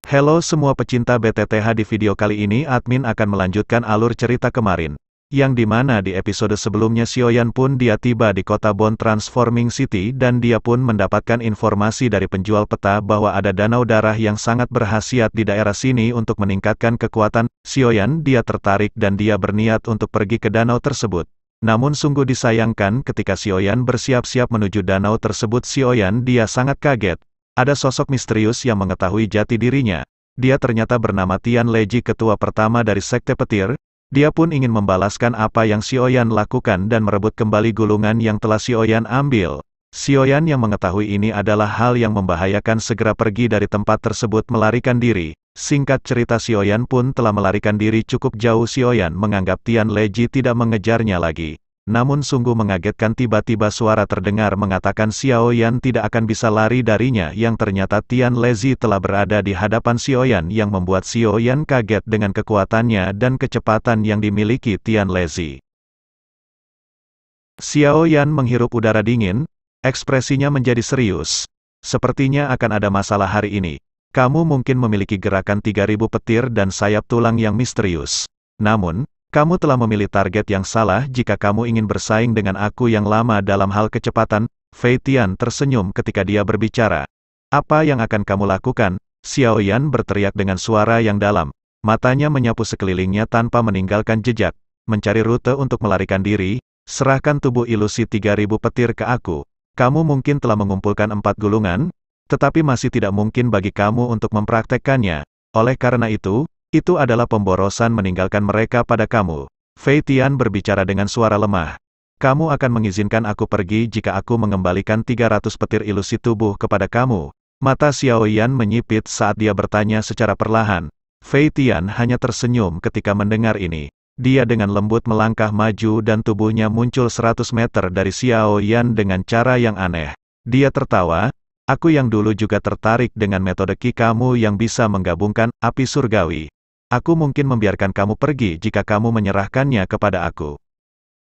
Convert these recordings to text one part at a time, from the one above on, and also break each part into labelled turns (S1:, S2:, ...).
S1: Halo semua pecinta BTTH, di video kali ini admin akan melanjutkan alur cerita kemarin. Yang dimana di episode sebelumnya Xiaoyan pun dia tiba di kota Bone Transforming City dan dia pun mendapatkan informasi dari penjual peta bahwa ada danau darah yang sangat berkhasiat di daerah sini untuk meningkatkan kekuatan. Xiaoyan dia tertarik dan dia berniat untuk pergi ke danau tersebut. Namun sungguh disayangkan ketika Xiaoyan bersiap-siap menuju danau tersebut, Xiaoyan dia sangat kaget. Ada sosok misterius yang mengetahui jati dirinya. Dia ternyata bernama Tian Leji, ketua pertama dari Sekte Petir. Dia pun ingin membalaskan apa yang Xiaoyan lakukan dan merebut kembali gulungan yang telah Xiaoyan ambil. Xiaoyan yang mengetahui ini adalah hal yang membahayakan segera pergi dari tempat tersebut melarikan diri. Singkat cerita, Xiaoyan pun telah melarikan diri cukup jauh. Xiaoyan menganggap Tian Leji tidak mengejarnya lagi. Namun sungguh mengagetkan, tiba-tiba suara terdengar mengatakan Xiaoyan tidak akan bisa lari darinya, yang ternyata Tian Leji telah berada di hadapan Xiaoyan yang membuat Xiaoyan kaget dengan kekuatannya dan kecepatan yang dimiliki Tian Leji. Xiaoyan menghirup udara dingin, ekspresinya menjadi serius. Sepertinya akan ada masalah hari ini. Kamu mungkin memiliki gerakan 3000 petir dan sayap tulang yang misterius. Namun, kamu telah memilih target yang salah jika kamu ingin bersaing dengan aku yang lama dalam hal kecepatan. Fei Tian tersenyum ketika dia berbicara. Apa yang akan kamu lakukan? Xiaoyan berteriak dengan suara yang dalam. Matanya menyapu sekelilingnya tanpa meninggalkan jejak. Mencari rute untuk melarikan diri. Serahkan tubuh ilusi 3000 petir ke aku. Kamu mungkin telah mengumpulkan 4 gulungan, tetapi masih tidak mungkin bagi kamu untuk mempraktekkannya. Oleh karena itu adalah pemborosan meninggalkan mereka pada kamu. Fei Tian berbicara dengan suara lemah. Kamu akan mengizinkan aku pergi jika aku mengembalikan 300 petir ilusi tubuh kepada kamu. Mata Xiaoyan menyipit saat dia bertanya secara perlahan. Fei Tian hanya tersenyum ketika mendengar ini. Dia dengan lembut melangkah maju dan tubuhnya muncul 100 meter dari Xiaoyan dengan cara yang aneh. Dia tertawa. Aku yang dulu juga tertarik dengan metode Qi kamu yang bisa menggabungkan api surgawi. Aku mungkin membiarkan kamu pergi jika kamu menyerahkannya kepada aku.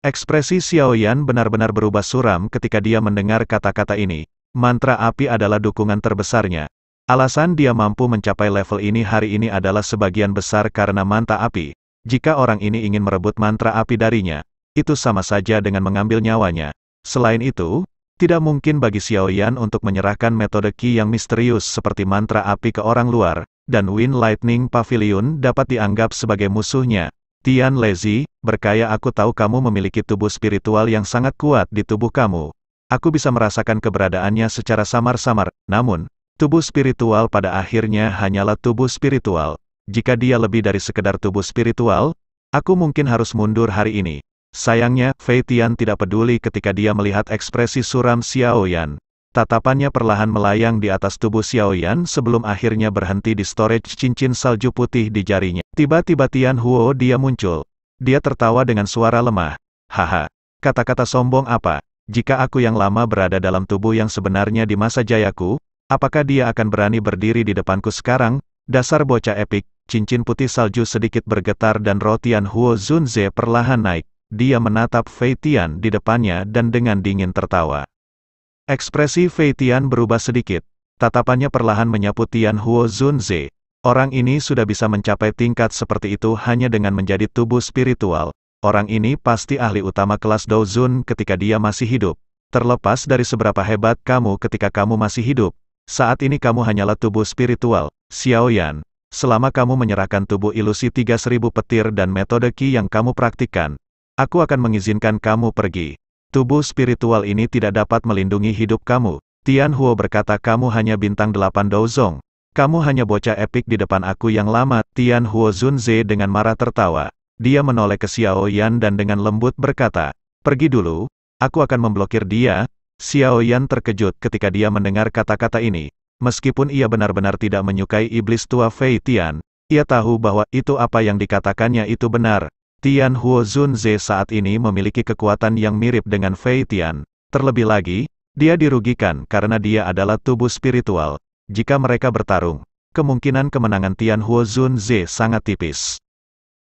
S1: Ekspresi Xiaoyan benar-benar berubah suram ketika dia mendengar kata-kata ini. Mantra api adalah dukungan terbesarnya. Alasan dia mampu mencapai level ini hari ini adalah sebagian besar karena mantra api. Jika orang ini ingin merebut mantra api darinya, itu sama saja dengan mengambil nyawanya. Selain itu, tidak mungkin bagi Xiaoyan untuk menyerahkan metode Qi yang misterius seperti mantra api ke orang luar, dan Wind Lightning Pavilion dapat dianggap sebagai musuhnya. Tian Leji, berkaya, aku tahu kamu memiliki tubuh spiritual yang sangat kuat di tubuh kamu. Aku bisa merasakan keberadaannya secara samar-samar, namun, tubuh spiritual pada akhirnya hanyalah tubuh spiritual. Jika dia lebih dari sekedar tubuh spiritual, aku mungkin harus mundur hari ini. Sayangnya, Fei Tian tidak peduli ketika dia melihat ekspresi suram Xiaoyan. Tatapannya perlahan melayang di atas tubuh Xiaoyan sebelum akhirnya berhenti di storage cincin salju putih di jarinya. Tiba-tiba Tian Huo dia muncul. Dia tertawa dengan suara lemah. Haha, kata-kata sombong apa? Jika aku yang lama berada dalam tubuh yang sebenarnya di masa jayaku, apakah dia akan berani berdiri di depanku sekarang? Dasar bocah epik. Cincin putih salju sedikit bergetar dan roh Tian Huo Zunze perlahan naik. Dia menatap Fei Tian di depannya dan dengan dingin tertawa. Ekspresi Fei Tian berubah sedikit. Tatapannya perlahan menyapu Tian Huo Zunze. Orang ini sudah bisa mencapai tingkat seperti itu hanya dengan menjadi tubuh spiritual. Orang ini pasti ahli utama kelas Dao Zun ketika dia masih hidup. Terlepas dari seberapa hebat kamu ketika kamu masih hidup, saat ini kamu hanyalah tubuh spiritual. Xiaoyan, selama kamu menyerahkan tubuh ilusi 3000 petir dan metode Qi yang kamu praktikkan, aku akan mengizinkan kamu pergi. Tubuh spiritual ini tidak dapat melindungi hidup kamu. Tian Huo berkata, kamu hanya bintang 8 Daozong. Kamu hanya bocah epik di depan aku yang lama. Tian Huo Zunze dengan marah tertawa. Dia menoleh ke Xiaoyan dan dengan lembut berkata, pergi dulu, aku akan memblokir dia. Xiaoyan terkejut ketika dia mendengar kata-kata ini. Meskipun ia benar-benar tidak menyukai iblis tua Fei Tian, ia tahu bahwa itu apa yang dikatakannya itu benar. Tian Huo Zunze saat ini memiliki kekuatan yang mirip dengan Fei Tian. Terlebih lagi, dia dirugikan karena dia adalah tubuh spiritual. Jika mereka bertarung, kemungkinan kemenangan Tian Huo Zunze sangat tipis.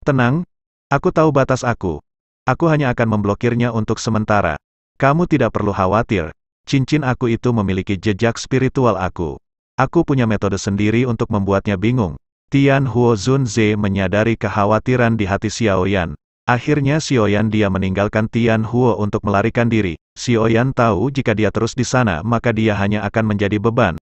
S1: Tenang, aku tahu batas aku. Aku hanya akan memblokirnya untuk sementara. Kamu tidak perlu khawatir. Cincin aku itu memiliki jejak spiritual aku. Aku punya metode sendiri untuk membuatnya bingung. Tian Huo Zunze menyadari kekhawatiran di hati Xiaoyan. Akhirnya Xiaoyan dia meninggalkan Tian Huo untuk melarikan diri. Xiaoyan tahu jika dia terus di sana maka dia hanya akan menjadi beban.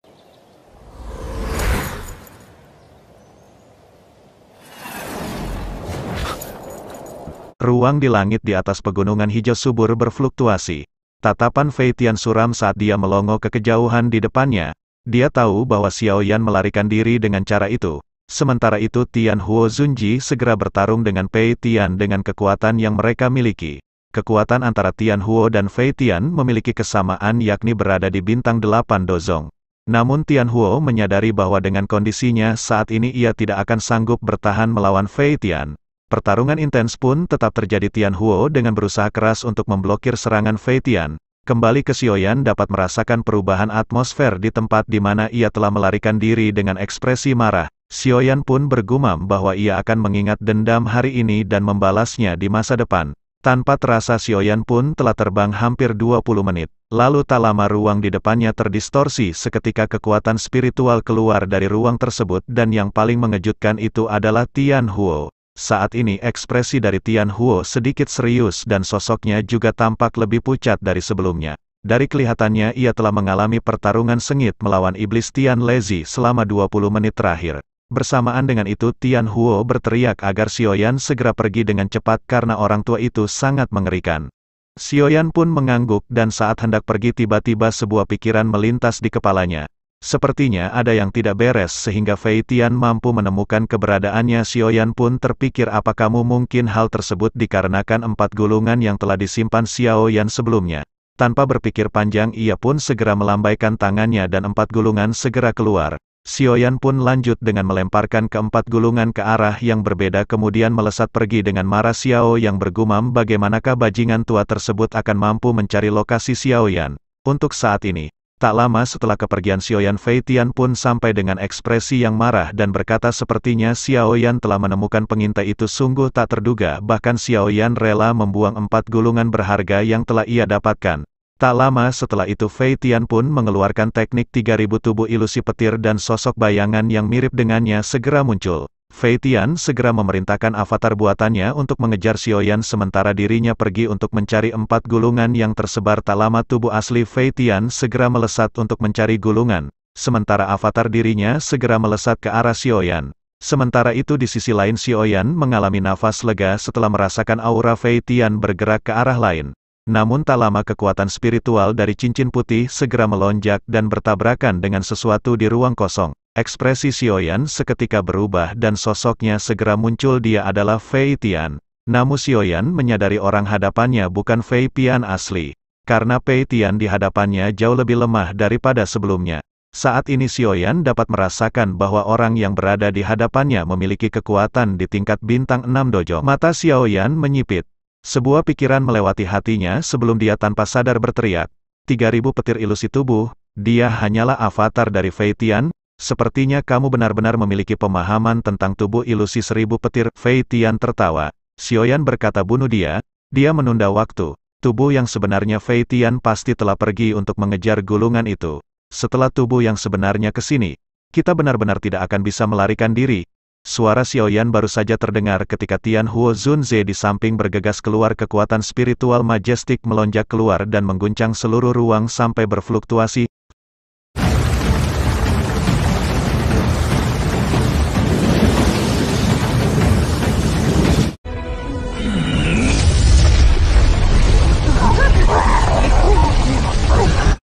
S1: Ruang di langit di atas pegunungan hijau subur berfluktuasi. Tatapan Fei Tian suram saat dia melongo ke kejauhan di depannya. Dia tahu bahwa Xiaoyan melarikan diri dengan cara itu. Sementara itu Tian Huo Zunji segera bertarung dengan Fei Tian dengan kekuatan yang mereka miliki. Kekuatan antara Tian Huo dan Fei Tian memiliki kesamaan yakni berada di bintang 8 dozong. Namun Tian Huo menyadari bahwa dengan kondisinya saat ini ia tidak akan sanggup bertahan melawan Fei Tian. Pertarungan intens pun tetap terjadi. Tian Huo dengan berusaha keras untuk memblokir serangan Fei Tian. Kembali ke Xiaoyan dapat merasakan perubahan atmosfer di tempat di mana ia telah melarikan diri dengan ekspresi marah. Xiaoyan pun bergumam bahwa ia akan mengingat dendam hari ini dan membalasnya di masa depan. Tanpa terasa Xiaoyan pun telah terbang hampir 20 menit. Lalu tak lama ruang di depannya terdistorsi seketika kekuatan spiritual keluar dari ruang tersebut dan yang paling mengejutkan itu adalah Tian Huo. Saat ini ekspresi dari Tian Huo sedikit serius dan sosoknya juga tampak lebih pucat dari sebelumnya. Dari kelihatannya ia telah mengalami pertarungan sengit melawan iblis Tian Lezi selama 20 menit terakhir. Bersamaan dengan itu Tian Huo berteriak agar Xiaoyan segera pergi dengan cepat karena orang tua itu sangat mengerikan. Xiaoyan pun mengangguk dan saat hendak pergi tiba-tiba sebuah pikiran melintas di kepalanya. Sepertinya ada yang tidak beres sehingga Fei Tian mampu menemukan keberadaannya. Xiaoyan pun terpikir apa kamu mungkin hal tersebut dikarenakan 4 gulungan yang telah disimpan Xiaoyan sebelumnya. Tanpa berpikir panjang ia pun segera melambaikan tangannya dan 4 gulungan segera keluar. Xiaoyan pun lanjut dengan melemparkan ke-4 gulungan ke arah yang berbeda kemudian melesat pergi dengan marah. Xiao yang bergumam bagaimanakah bajingan tua tersebut akan mampu mencari lokasi Xiaoyan. Untuk saat ini. Tak lama setelah kepergian Xiaoyan Fei Tian pun sampai dengan ekspresi yang marah dan berkata sepertinya Xiaoyan telah menemukan pengintai itu sungguh tak terduga bahkan Xiaoyan rela membuang 4 gulungan berharga yang telah ia dapatkan. Tak lama setelah itu Fei Tian pun mengeluarkan teknik 3000 tubuh ilusi petir dan sosok bayangan yang mirip dengannya segera muncul. Fei Tian segera memerintahkan avatar buatannya untuk mengejar Xiaoyan sementara dirinya pergi untuk mencari 4 gulungan yang tersebar. Tak lama tubuh asli Fei Tian segera melesat untuk mencari gulungan, sementara avatar dirinya segera melesat ke arah Xiaoyan. Sementara itu di sisi lain Xiaoyan mengalami nafas lega setelah merasakan aura Fei Tian bergerak ke arah lain. Namun tak lama kekuatan spiritual dari cincin putih segera melonjak dan bertabrakan dengan sesuatu di ruang kosong. Ekspresi Xiaoyan seketika berubah dan sosoknya segera muncul. Dia adalah Fei Tian. Namun Xiaoyan menyadari orang hadapannya bukan Fei Tian asli. Karena Fei Tian di hadapannya jauh lebih lemah daripada sebelumnya. Saat ini Xiaoyan dapat merasakan bahwa orang yang berada di hadapannya memiliki kekuatan di tingkat bintang 6 dojo. Mata Xiaoyan menyipit. Sebuah pikiran melewati hatinya sebelum dia tanpa sadar berteriak. 3000 petir ilusi tubuh, dia hanyalah avatar dari Fei Tian. Sepertinya kamu benar-benar memiliki pemahaman tentang tubuh ilusi 1000 petir. Fei Tian tertawa. Xiaoyan berkata bunuh dia. Dia menunda waktu. Tubuh yang sebenarnya Fei Tian pasti telah pergi untuk mengejar gulungan itu. Setelah tubuh yang sebenarnya ke sini, kita benar-benar tidak akan bisa melarikan diri. Suara Xiaoyan baru saja terdengar ketika Tian Huo Zunze di samping bergegas keluar. Kekuatan spiritual majestik melonjak keluar dan mengguncang seluruh ruang sampai berfluktuasi.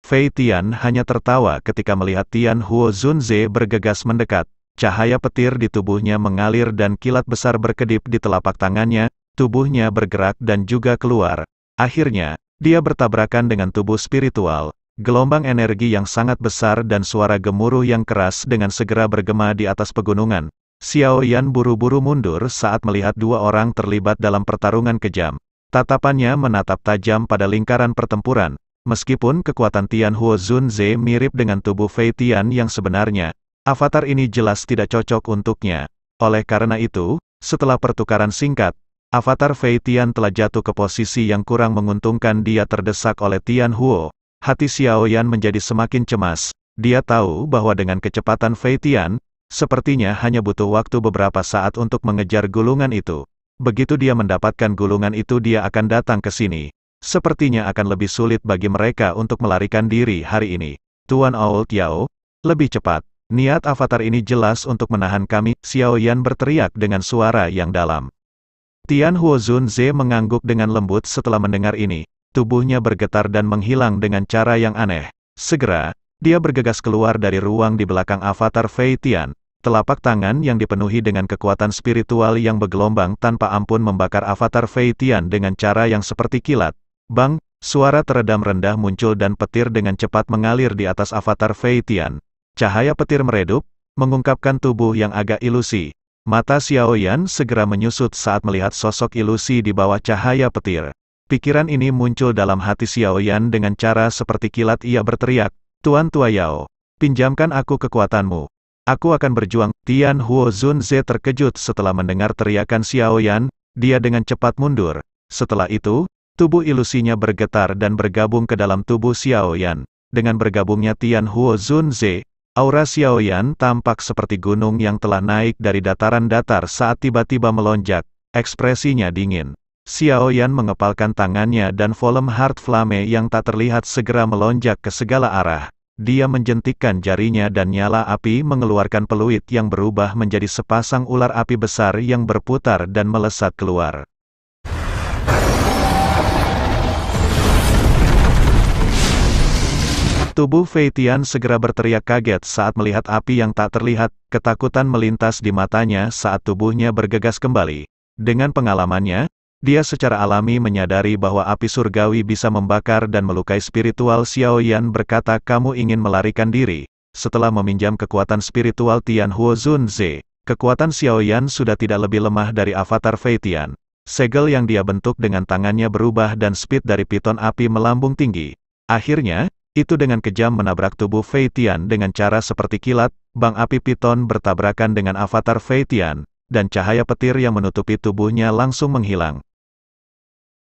S1: Fei Tian hanya tertawa ketika melihat Tian Huo Zunze bergegas mendekat. Cahaya petir di tubuhnya mengalir dan kilat besar berkedip di telapak tangannya, tubuhnya bergerak dan juga keluar. Akhirnya, dia bertabrakan dengan tubuh spiritual. Gelombang energi yang sangat besar dan suara gemuruh yang keras dengan segera bergema di atas pegunungan. Xiaoyan buru-buru mundur saat melihat 2 orang terlibat dalam pertarungan kejam. Tatapannya menatap tajam pada lingkaran pertempuran. Meskipun kekuatan Tian Huo Zunze mirip dengan tubuh Fei Tian yang sebenarnya, avatar ini jelas tidak cocok untuknya. Oleh karena itu, setelah pertukaran singkat, avatar Fei Tian telah jatuh ke posisi yang kurang menguntungkan. Dia terdesak oleh Tian Huo. Hati Xiaoyan menjadi semakin cemas. Dia tahu bahwa dengan kecepatan Fei Tian, sepertinya hanya butuh waktu beberapa saat untuk mengejar gulungan itu. Begitu dia mendapatkan gulungan itu dia akan datang ke sini. Sepertinya akan lebih sulit bagi mereka untuk melarikan diri hari ini. Tuan Old Yao, lebih cepat. Niat avatar ini jelas untuk menahan kami, Xiao Yan berteriak dengan suara yang dalam. Tian Huo Zunze mengangguk dengan lembut setelah mendengar ini. Tubuhnya bergetar dan menghilang dengan cara yang aneh. Segera, dia bergegas keluar dari ruang di belakang avatar Fei Tian. Telapak tangan yang dipenuhi dengan kekuatan spiritual yang bergelombang tanpa ampun membakar avatar Fei Tian dengan cara yang seperti kilat. Bang, suara teredam rendah muncul dan petir dengan cepat mengalir di atas avatar Fei Tian. Cahaya petir meredup, mengungkapkan tubuh yang agak ilusi. Mata Xiao Yan segera menyusut saat melihat sosok ilusi di bawah cahaya petir. Pikiran ini muncul dalam hati Xiao Yan dengan cara seperti kilat ia berteriak, Tuan Tua Yao, pinjamkan aku kekuatanmu. Aku akan berjuang. Tian Huo Zunze terkejut setelah mendengar teriakan Xiao Yan, dia dengan cepat mundur. Setelah itu, tubuh ilusinya bergetar dan bergabung ke dalam tubuh Xiao Yan. Dengan bergabungnya Tian Huo Zunze, aura Xiao Yan tampak seperti gunung yang telah naik dari dataran datar saat tiba-tiba melonjak, ekspresinya dingin. Xiao Yan mengepalkan tangannya dan volume Heart Flame yang tak terlihat segera melonjak ke segala arah. Dia menjentikkan jarinya dan nyala api mengeluarkan peluit yang berubah menjadi sepasang ular api besar yang berputar dan melesat keluar. Tubuh Fei Tian segera berteriak kaget saat melihat api yang tak terlihat, ketakutan melintas di matanya saat tubuhnya bergegas kembali. Dengan pengalamannya, dia secara alami menyadari bahwa api surgawi bisa membakar dan melukai spiritual. Xiao Yan berkata kamu ingin melarikan diri. Setelah meminjam kekuatan spiritual Tian Huo Zunze, kekuatan Xiao Yan sudah tidak lebih lemah dari avatar Fei Tian. Segel yang dia bentuk dengan tangannya berubah dan speed dari piton api melambung tinggi. Akhirnya, itu dengan kejam menabrak tubuh Fei Tian dengan cara seperti kilat, bang api piton bertabrakan dengan avatar Fei Tian, dan cahaya petir yang menutupi tubuhnya langsung menghilang.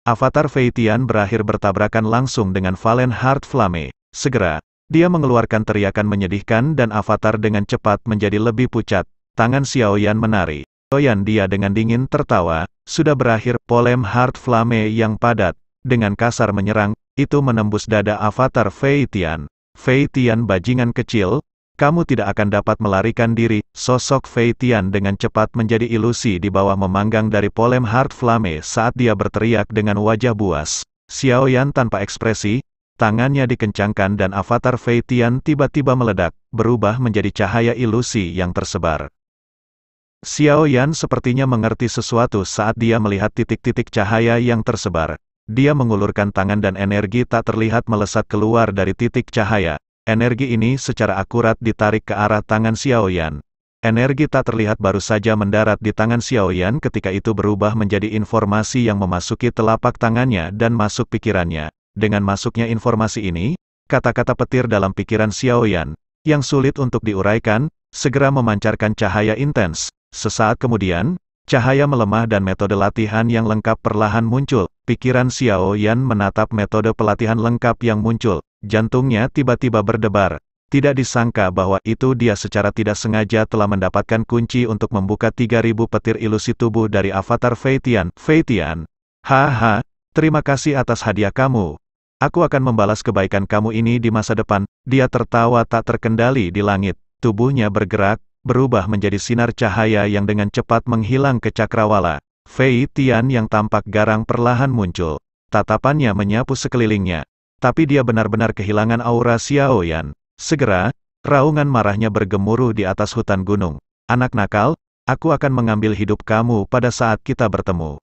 S1: Avatar Fei Tian berakhir bertabrakan langsung dengan Valen Heart Flame. Segera, dia mengeluarkan teriakan menyedihkan dan avatar dengan cepat menjadi lebih pucat. Tangan Xiao Yan menari. Xiao Yan dia dengan dingin tertawa, sudah berakhir. Polem Heart Flame yang padat, dengan kasar menyerang, itu menembus dada avatar Fei Tian. Fei Tian bajingan kecil, kamu tidak akan dapat melarikan diri. Sosok Fei Tian dengan cepat menjadi ilusi di bawah memanggang dari Polem Heart Flame saat dia berteriak dengan wajah buas. Xiao Yan tanpa ekspresi, tangannya dikencangkan dan avatar Fei Tian tiba-tiba meledak, berubah menjadi cahaya ilusi yang tersebar. Xiao Yan sepertinya mengerti sesuatu saat dia melihat titik-titik cahaya yang tersebar. Dia mengulurkan tangan dan energi tak terlihat melesat keluar dari titik cahaya. Energi ini secara akurat ditarik ke arah tangan Xiao Yan. Energi tak terlihat baru saja mendarat di tangan Xiao Yan ketika itu berubah menjadi informasi yang memasuki telapak tangannya dan masuk pikirannya. Dengan masuknya informasi ini, kata-kata petir dalam pikiran Xiao Yan, yang sulit untuk diuraikan, segera memancarkan cahaya intens. Sesaat kemudian, cahaya melemah dan metode latihan yang lengkap perlahan muncul. Pikiran Xiao Yan menatap metode pelatihan lengkap yang muncul. Jantungnya tiba-tiba berdebar. Tidak disangka bahwa itu dia secara tidak sengaja telah mendapatkan kunci untuk membuka 3000 petir ilusi tubuh dari avatar Fei Tian. Fei Tian, haha, terima kasih atas hadiah kamu. Aku akan membalas kebaikan kamu ini di masa depan. Dia tertawa tak terkendali di langit. Tubuhnya bergerak, berubah menjadi sinar cahaya yang dengan cepat menghilang ke cakrawala. Fei Tian yang tampak garang perlahan muncul. Tatapannya menyapu sekelilingnya. Tapi dia benar-benar kehilangan aura Xiao Yan. Segera, raungan marahnya bergemuruh di atas hutan gunung. Anak nakal, aku akan mengambil hidup kamu pada saat kita bertemu.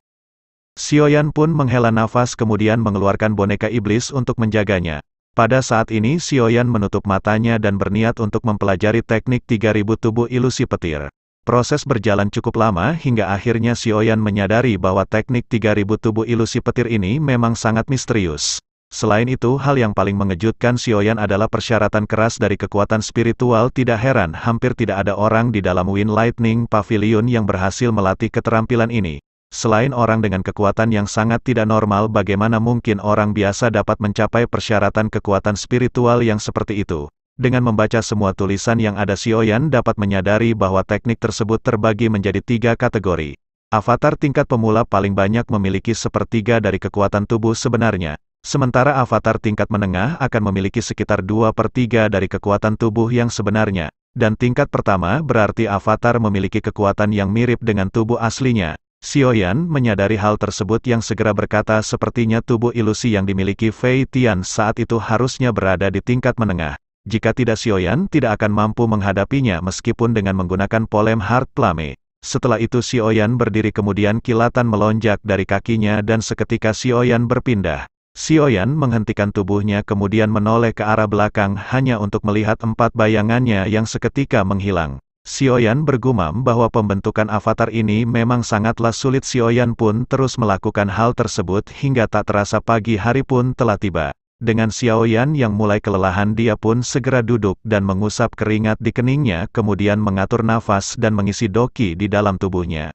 S1: Xiao Yan pun menghela nafas kemudian mengeluarkan boneka iblis untuk menjaganya. Pada saat ini Xiao Yan menutup matanya dan berniat untuk mempelajari teknik 3000 tubuh ilusi petir. Proses berjalan cukup lama hingga akhirnya Xiao Yan menyadari bahwa teknik 3000 tubuh ilusi petir ini memang sangat misterius. Selain itu, hal yang paling mengejutkan Xiao Yan adalah persyaratan keras dari kekuatan spiritual. Tidak heran, hampir tidak ada orang di dalam Wind Lightning Pavilion yang berhasil melatih keterampilan ini. Selain orang dengan kekuatan yang sangat tidak normal, bagaimana mungkin orang biasa dapat mencapai persyaratan kekuatan spiritual yang seperti itu? Dengan membaca semua tulisan yang ada, Xiaoyan dapat menyadari bahwa teknik tersebut terbagi menjadi 3 kategori. Avatar tingkat pemula paling banyak memiliki sepertiga dari kekuatan tubuh sebenarnya, sementara avatar tingkat menengah akan memiliki sekitar 2/3 dari kekuatan tubuh yang sebenarnya, dan tingkat pertama berarti avatar memiliki kekuatan yang mirip dengan tubuh aslinya. Xiaoyan menyadari hal tersebut yang segera berkata sepertinya tubuh ilusi yang dimiliki Fei Tian saat itu harusnya berada di tingkat menengah. Jika tidak, Xiaoyan tidak akan mampu menghadapinya meskipun dengan menggunakan Polem Heart Plame. Setelah itu Xiaoyan berdiri, kemudian kilatan melonjak dari kakinya dan seketika Xiaoyan berpindah. Xiaoyan menghentikan tubuhnya kemudian menoleh ke arah belakang hanya untuk melihat 4 bayangannya yang seketika menghilang. Xiaoyan bergumam bahwa pembentukan avatar ini memang sangatlah sulit. Xiaoyan pun terus melakukan hal tersebut hingga tak terasa pagi hari pun telah tiba. Dengan Xiaoyan yang mulai kelelahan, dia pun segera duduk dan mengusap keringat di keningnya kemudian mengatur nafas dan mengisi doqi di dalam tubuhnya.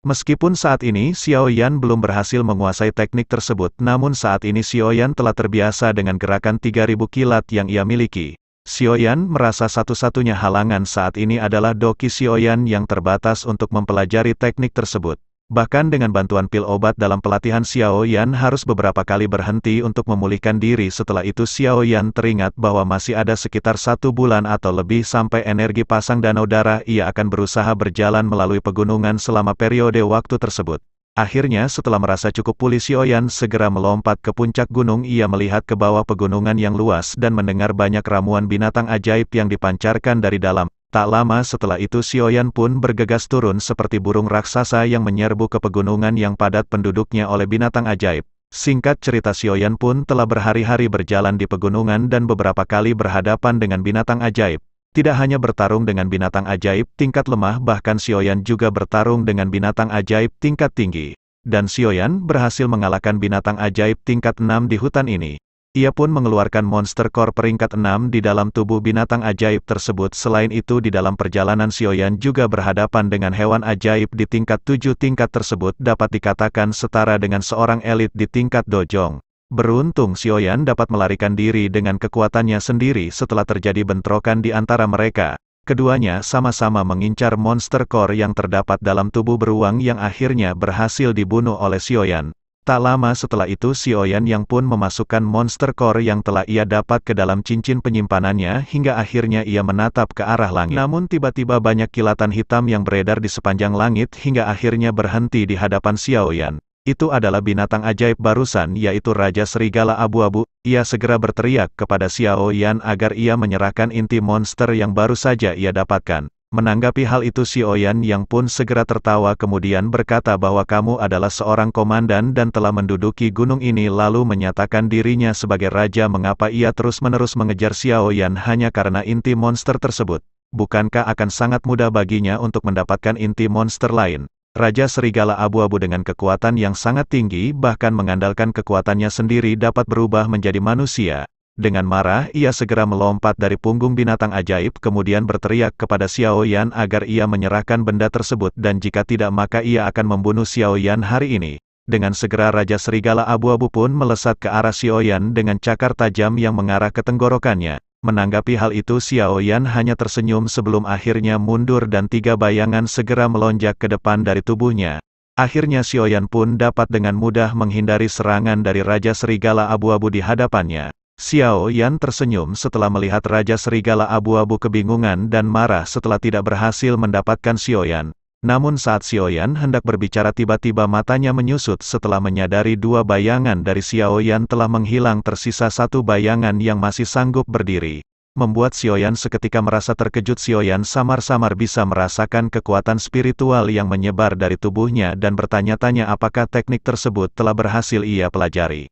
S1: Meskipun saat ini Xiaoyan belum berhasil menguasai teknik tersebut, namun saat ini Xiaoyan telah terbiasa dengan gerakan 3000 kilat yang ia miliki. Xiaoyan merasa satu-satunya halangan saat ini adalah doqi Xiaoyan yang terbatas untuk mempelajari teknik tersebut. Bahkan dengan bantuan pil obat dalam pelatihan, Xiaoyan harus beberapa kali berhenti untuk memulihkan diri. Setelah itu Xiaoyan teringat bahwa masih ada sekitar 1 bulan atau lebih sampai energi pasang danau darah. Ia akan berusaha berjalan melalui pegunungan selama periode waktu tersebut. Akhirnya setelah merasa cukup pulih, Xiaoyan segera melompat ke puncak gunung. Ia melihat ke bawah pegunungan yang luas dan mendengar banyak ramuan binatang ajaib yang dipancarkan dari dalam. Tak lama setelah itu Xiaoyan pun bergegas turun seperti burung raksasa yang menyerbu ke pegunungan yang padat penduduknya oleh binatang ajaib. Singkat cerita, Xiaoyan pun telah berhari-hari berjalan di pegunungan dan beberapa kali berhadapan dengan binatang ajaib. Tidak hanya bertarung dengan binatang ajaib tingkat lemah, bahkan Xiaoyan juga bertarung dengan binatang ajaib tingkat tinggi. Dan Xiaoyan berhasil mengalahkan binatang ajaib tingkat 6 di hutan ini. Ia pun mengeluarkan monster core peringkat 6 di dalam tubuh binatang ajaib tersebut. Selain itu, di dalam perjalanan Xiaoyan juga berhadapan dengan hewan ajaib di tingkat 7. Tingkat tersebut dapat dikatakan setara dengan seorang elit di tingkat dojong. Beruntung Xiaoyan dapat melarikan diri dengan kekuatannya sendiri setelah terjadi bentrokan di antara mereka. Keduanya sama-sama mengincar monster core yang terdapat dalam tubuh beruang yang akhirnya berhasil dibunuh oleh Xiaoyan. Tak lama setelah itu Xiaoyan yang pun memasukkan monster core yang telah ia dapat ke dalam cincin penyimpanannya hingga akhirnya ia menatap ke arah langit. Namun tiba-tiba banyak kilatan hitam yang beredar di sepanjang langit hingga akhirnya berhenti di hadapan Xiaoyan. Itu adalah binatang ajaib barusan, yaitu Raja Serigala Abu-Abu. Ia segera berteriak kepada Xiaoyan agar ia menyerahkan inti monster yang baru saja ia dapatkan. Menanggapi hal itu Xiaoyan yang pun segera tertawa kemudian berkata bahwa kamu adalah seorang komandan dan telah menduduki gunung ini lalu menyatakan dirinya sebagai raja. Mengapa ia terus-menerus mengejar Xiaoyan hanya karena inti monster tersebut? Bukankah akan sangat mudah baginya untuk mendapatkan inti monster lain? Raja Serigala Abu-Abu dengan kekuatan yang sangat tinggi bahkan mengandalkan kekuatannya sendiri dapat berubah menjadi manusia. Dengan marah, ia segera melompat dari punggung binatang ajaib kemudian berteriak kepada Xiaoyan agar ia menyerahkan benda tersebut dan jika tidak maka ia akan membunuh Xiaoyan hari ini. Dengan segera Raja Serigala Abu-Abu pun melesat ke arah Xiaoyan dengan cakar tajam yang mengarah ke tenggorokannya. Menanggapi hal itu Xiaoyan hanya tersenyum sebelum akhirnya mundur dan 3 bayangan segera melonjak ke depan dari tubuhnya. Akhirnya Xiaoyan pun dapat dengan mudah menghindari serangan dari Raja Serigala Abu-Abu di hadapannya. Xiaoyan tersenyum setelah melihat Raja Serigala Abu-Abu kebingungan dan marah setelah tidak berhasil mendapatkan Xiaoyan. Namun saat Xiaoyan hendak berbicara tiba-tiba matanya menyusut setelah menyadari 2 bayangan dari Xiaoyan telah menghilang, tersisa 1 bayangan yang masih sanggup berdiri. Membuat Xiaoyan seketika merasa terkejut. Xiaoyan samar-samar bisa merasakan kekuatan spiritual yang menyebar dari tubuhnya dan bertanya-tanya apakah teknik tersebut telah berhasil ia pelajari.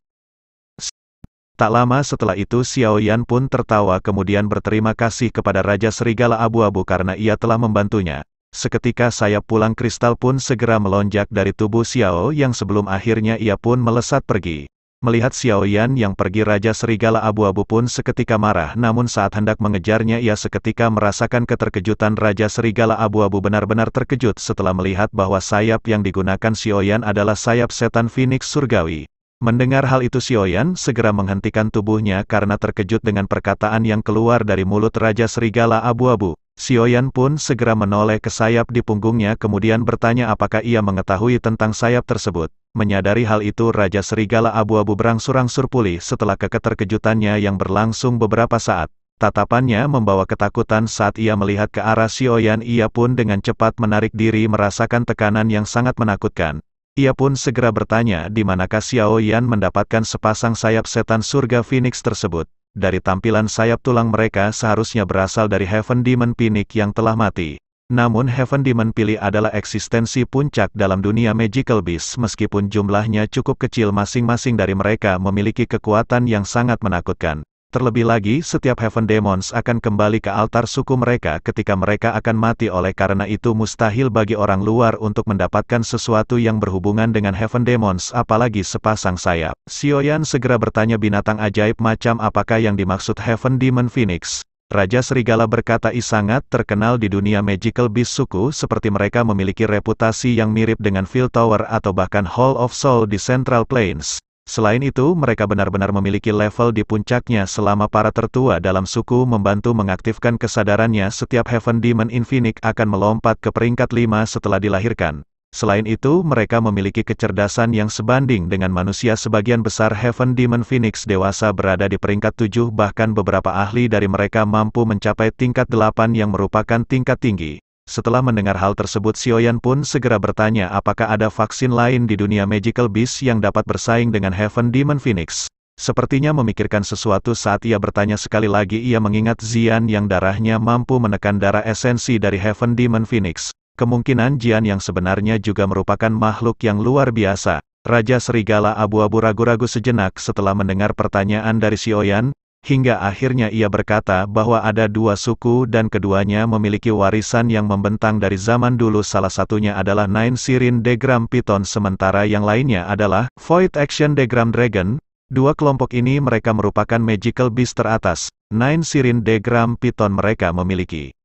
S1: Tak lama setelah itu Xiaoyan pun tertawa kemudian berterima kasih kepada Raja Serigala Abu-Abu karena ia telah membantunya. Seketika sayap pulang kristal pun segera melonjak dari tubuh Xiaoyan sebelum akhirnya ia pun melesat pergi. Melihat Xiaoyan yang pergi, Raja Serigala Abu-Abu pun seketika marah, namun saat hendak mengejarnya ia seketika merasakan keterkejutan. Raja Serigala Abu-Abu benar-benar terkejut setelah melihat bahwa sayap yang digunakan Xiaoyan adalah sayap setan Phoenix surgawi. Mendengar hal itu Xiaoyan segera menghentikan tubuhnya karena terkejut dengan perkataan yang keluar dari mulut Raja Serigala Abu-Abu. Xiaoyan pun segera menoleh ke sayap di punggungnya kemudian bertanya apakah ia mengetahui tentang sayap tersebut. Menyadari hal itu Raja Serigala Abu-Abu berangsur-angsur pulih setelah keterkejutannya yang berlangsung beberapa saat. Tatapannya membawa ketakutan saat ia melihat ke arah Xiaoyan. Ia pun dengan cepat menarik diri merasakan tekanan yang sangat menakutkan. Ia pun segera bertanya di manakah Xiaoyan mendapatkan sepasang sayap setan surga Phoenix tersebut. Dari tampilan sayap tulang mereka seharusnya berasal dari Heaven Demon Phoenix yang telah mati. Namun Heaven Demon pilih adalah eksistensi puncak dalam dunia Magical Beast meskipun jumlahnya cukup kecil masing-masing dari mereka memiliki kekuatan yang sangat menakutkan. Terlebih lagi setiap Heaven Demons akan kembali ke altar suku mereka ketika mereka akan mati oleh karena itu mustahil bagi orang luar untuk mendapatkan sesuatu yang berhubungan dengan Heaven Demons apalagi sepasang sayap. Xiaoyan segera bertanya binatang ajaib macam apakah yang dimaksud Heaven Demon Phoenix. Raja Serigala berkata sangat terkenal di dunia Magical Beast suku seperti mereka memiliki reputasi yang mirip dengan Field Tower atau bahkan Hall of Soul di Central Plains. Selain itu, mereka benar-benar memiliki level di puncaknya selama para tertua dalam suku membantu mengaktifkan kesadarannya setiap Heaven Demon Infinite akan melompat ke peringkat 5 setelah dilahirkan. Selain itu, mereka memiliki kecerdasan yang sebanding dengan manusia sebagian besar Heaven Demon Phoenix dewasa berada di peringkat 7 bahkan beberapa ahli dari mereka mampu mencapai tingkat 8 yang merupakan tingkat tinggi. Setelah mendengar hal tersebut Xiaoyan pun segera bertanya apakah ada vaksin lain di dunia Magical Beast yang dapat bersaing dengan Heaven Demon Phoenix. Sepertinya memikirkan sesuatu saat ia bertanya sekali lagi ia mengingat Xian yang darahnya mampu menekan darah esensi dari Heaven Demon Phoenix. Kemungkinan Xian yang sebenarnya juga merupakan makhluk yang luar biasa. Raja Serigala Abu-Abu ragu-ragu sejenak setelah mendengar pertanyaan dari Xiaoyan. Hingga akhirnya ia berkata bahwa ada dua suku dan keduanya memiliki warisan yang membentang dari zaman dulu salah satunya adalah Nine Sirin Degram Python sementara yang lainnya adalah Void Action Degram Dragon. Dua kelompok ini mereka merupakan Magical Beast teratas. Nine Sirin Degram Python mereka memiliki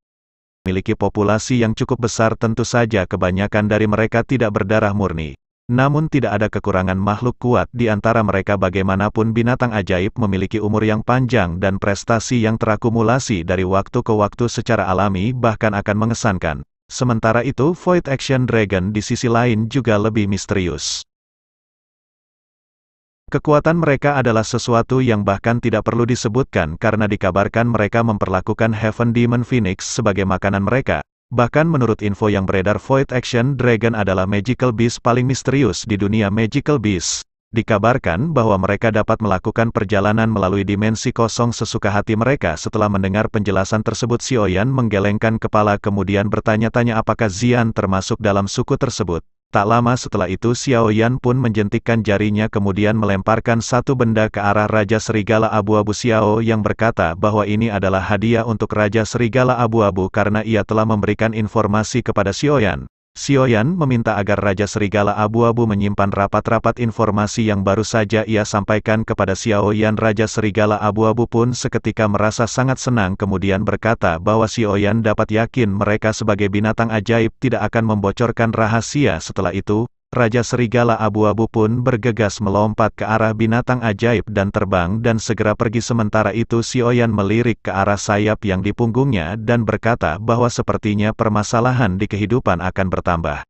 S1: populasi yang cukup besar tentu saja kebanyakan dari mereka tidak berdarah murni. Namun tidak ada kekurangan makhluk kuat di antara mereka bagaimanapun binatang ajaib memiliki umur yang panjang dan prestasi yang terakumulasi dari waktu ke waktu secara alami bahkan akan mengesankan. Sementara itu Void Action Dragon di sisi lain juga lebih misterius. Kekuatan mereka adalah sesuatu yang bahkan tidak perlu disebutkan karena dikabarkan mereka memperlakukan Heaven Demon Phoenix sebagai makanan mereka. Bahkan menurut info yang beredar Void Action Dragon adalah Magical Beast paling misterius di dunia Magical Beast. Dikabarkan bahwa mereka dapat melakukan perjalanan melalui dimensi kosong sesuka hati mereka. Setelah mendengar penjelasan tersebut Xiaoyan menggelengkan kepala kemudian bertanya-tanya apakah Xian termasuk dalam suku tersebut. Tak lama setelah itu Xiaoyan pun menjentikkan jarinya kemudian melemparkan satu benda ke arah Raja Serigala Abu-Abu. Xiao yang berkata bahwa ini adalah hadiah untuk Raja Serigala Abu-Abu karena ia telah memberikan informasi kepada Xiaoyan. Xiaoyan meminta agar Raja Serigala Abu-Abu menyimpan rapat-rapat informasi yang baru saja ia sampaikan kepada Xiaoyan. Raja Serigala Abu-Abu pun seketika merasa sangat senang kemudian berkata bahwa Xiaoyan dapat yakin mereka sebagai binatang ajaib tidak akan membocorkan rahasia. Setelah itu, Raja Serigala Abu-Abu pun bergegas melompat ke arah binatang ajaib dan terbang dan segera pergi. Sementara itu Xiaoyan melirik ke arah sayap yang di punggungnya dan berkata bahwa sepertinya permasalahan di kehidupan akan bertambah.